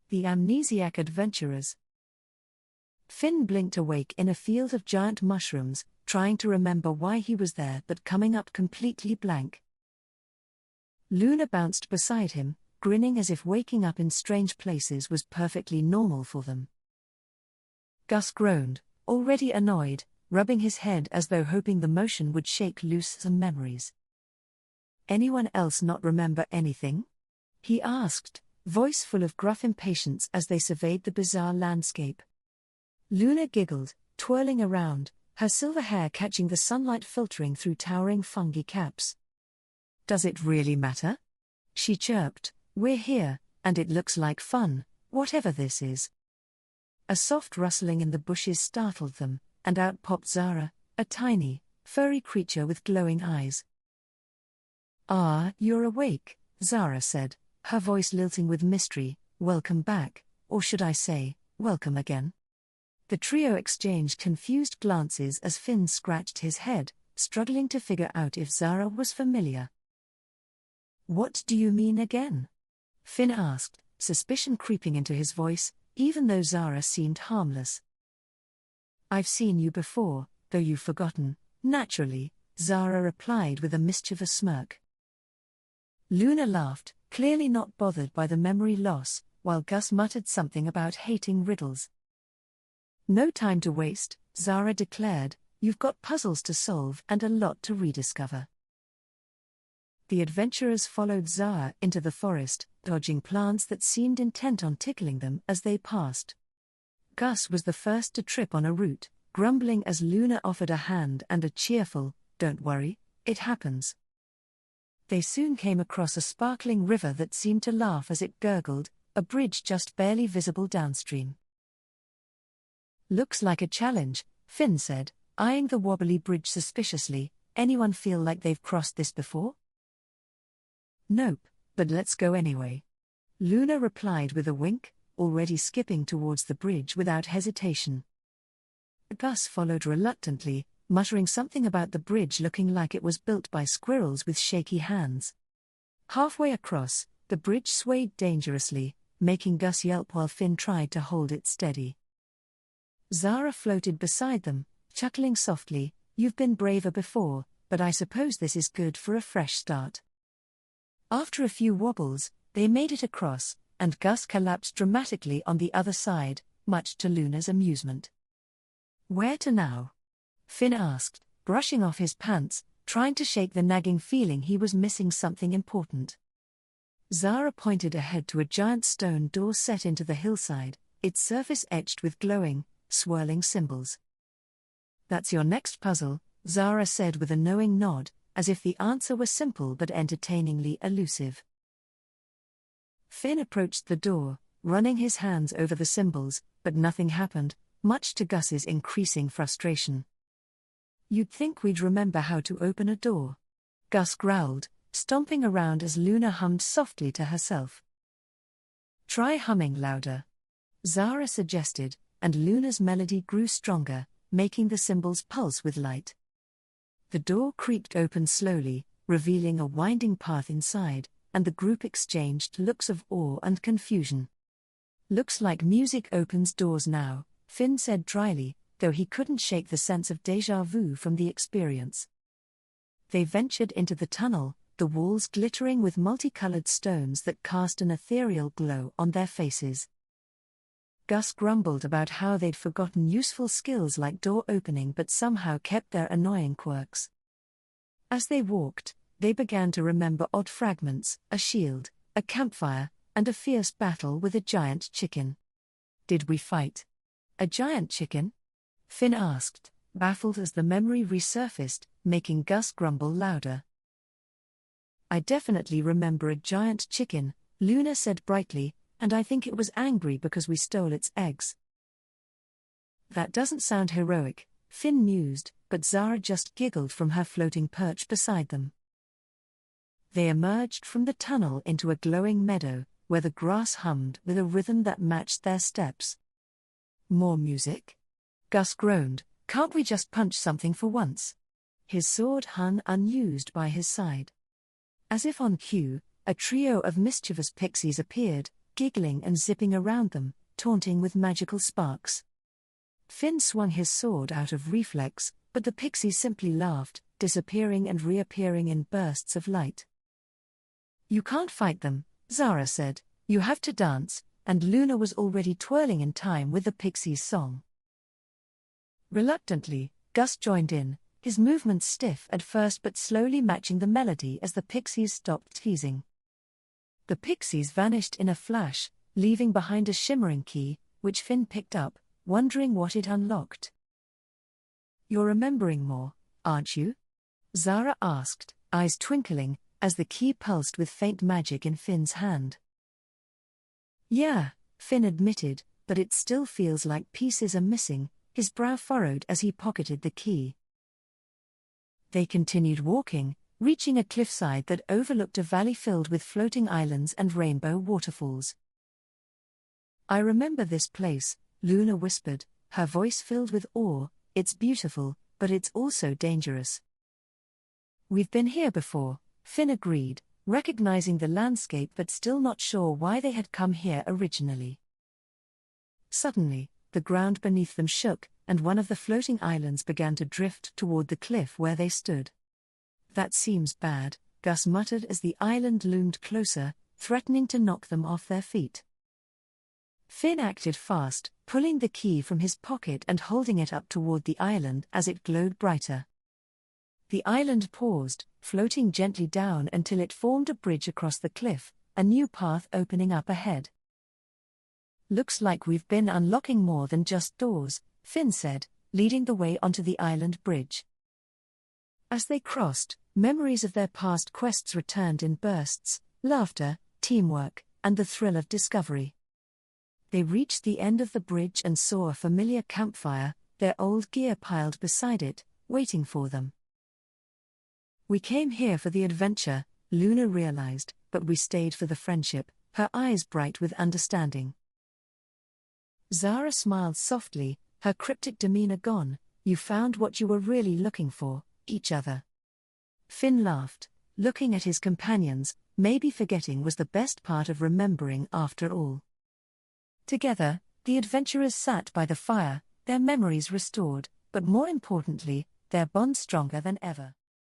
The Amnesiac Adventurers. Finn blinked awake in a field of giant mushrooms, trying to remember why he was there but coming up completely blank. Luna bounced beside him, grinning as if waking up in strange places was perfectly normal for them. Gus groaned, already annoyed, rubbing his head as though hoping the motion would shake loose some memories. "Anyone else not remember anything?" he asked, voice full of gruff impatience as they surveyed the bizarre landscape. Luna giggled, twirling around, her silver hair catching the sunlight filtering through towering fungi caps. "Does it really matter?" she chirped. "We're here, and it looks like fun, whatever this is." A soft rustling in the bushes startled them, and out popped Zara, a tiny, furry creature with glowing eyes. "Ah, you're awake," Zara said, her voice lilting with mystery. "Welcome back, or should I say, welcome again." The trio exchanged confused glances as Finn scratched his head, struggling to figure out if Zara was familiar. "What do you mean again?" Finn asked, suspicion creeping into his voice, even though Zara seemed harmless. "I've seen you before, though you've forgotten, naturally," Zara replied with a mischievous smirk. Luna laughed, clearly not bothered by the memory loss, while Gus muttered something about hating riddles. "No time to waste," Zara declared, "you've got puzzles to solve and a lot to rediscover." The adventurers followed Zara into the forest, dodging plants that seemed intent on tickling them as they passed. Gus was the first to trip on a root, grumbling as Luna offered a hand and a cheerful, "Don't worry, it happens." They soon came across a sparkling river that seemed to laugh as it gurgled, a bridge just barely visible downstream. "Looks like a challenge," Finn said, eyeing the wobbly bridge suspiciously. "Anyone feel like they've crossed this before?" "Nope, but let's go anyway," Luna replied with a wink, already skipping towards the bridge without hesitation. Gus followed reluctantly, muttering something about the bridge looking like it was built by squirrels with shaky hands. Halfway across, the bridge swayed dangerously, making Gus yelp while Finn tried to hold it steady. Zara floated beside them, chuckling softly. "You've been braver before, but I suppose this is good for a fresh start." After a few wobbles, they made it across, and Gus collapsed dramatically on the other side, much to Luna's amusement. "Where to now?" Finn asked, brushing off his pants, trying to shake the nagging feeling he was missing something important. Zara pointed ahead to a giant stone door set into the hillside, its surface etched with glowing, swirling symbols. "That's your next puzzle," Zara said with a knowing nod, as if the answer were simple but entertainingly elusive. Finn approached the door, running his hands over the symbols, but nothing happened, much to Gus's increasing frustration. "You'd think we'd remember how to open a door," Gus growled, stomping around as Luna hummed softly to herself. "Try humming louder," Zara suggested, and Luna's melody grew stronger, making the symbols pulse with light. The door creaked open slowly, revealing a winding path inside, and the group exchanged looks of awe and confusion. "Looks like music opens doors now," Finn said dryly, though he couldn't shake the sense of déjà vu from the experience. They ventured into the tunnel, the walls glittering with multicolored stones that cast an ethereal glow on their faces. Gus grumbled about how they'd forgotten useful skills like door opening but somehow kept their annoying quirks. As they walked, they began to remember odd fragments, a shield, a campfire, and a fierce battle with a giant chicken. "Did we fight a giant chicken?" Finn asked, baffled as the memory resurfaced, making Gus grumble louder. "I definitely remember a giant chicken," Luna said brightly, "and I think it was angry because we stole its eggs." "That doesn't sound heroic," Finn mused, but Zara just giggled from her floating perch beside them. They emerged from the tunnel into a glowing meadow, where the grass hummed with a rhythm that matched their steps. "More music?" Gus groaned. "Can't we just punch something for once?" His sword hung unused by his side. As if on cue, a trio of mischievous pixies appeared, giggling and zipping around them, taunting with magical sparks. Finn swung his sword out of reflex, but the pixies simply laughed, disappearing and reappearing in bursts of light. "You can't fight them," Zara said, "you have to dance," and Luna was already twirling in time with the pixies' song. Reluctantly, Gus joined in, his movements stiff at first but slowly matching the melody as the pixies stopped teasing. The pixies vanished in a flash, leaving behind a shimmering key, which Finn picked up, wondering what it unlocked. "You're remembering more, aren't you?" Zara asked, eyes twinkling, as the key pulsed with faint magic in Finn's hand. "Yeah," Finn admitted, "but it still feels like pieces are missing," his brow furrowed as he pocketed the key. They continued walking, reaching a cliffside that overlooked a valley filled with floating islands and rainbow waterfalls. "I remember this place," Luna whispered, her voice filled with awe. "It's beautiful, but it's also dangerous." "We've been here before," Finn agreed, recognizing the landscape but still not sure why they had come here originally. Suddenly, the ground beneath them shook, and one of the floating islands began to drift toward the cliff where they stood. "That seems bad," Gus muttered as the island loomed closer, threatening to knock them off their feet. Finn acted fast, pulling the key from his pocket and holding it up toward the island as it glowed brighter. The island paused, floating gently down until it formed a bridge across the cliff, a new path opening up ahead. "Looks like we've been unlocking more than just doors," Finn said, leading the way onto the island bridge. As they crossed, memories of their past quests returned in bursts, laughter, teamwork, and the thrill of discovery. They reached the end of the bridge and saw a familiar campfire, their old gear piled beside it, waiting for them. "We came here for the adventure," Luna realized, "but we stayed for the friendship," her eyes bright with understanding. Zara smiled softly, her cryptic demeanor gone. "You found what you were really looking for, each other." Finn laughed, looking at his companions, maybe forgetting was the best part of remembering after all. Together, the adventurers sat by the fire, their memories restored, but more importantly, their bond stronger than ever.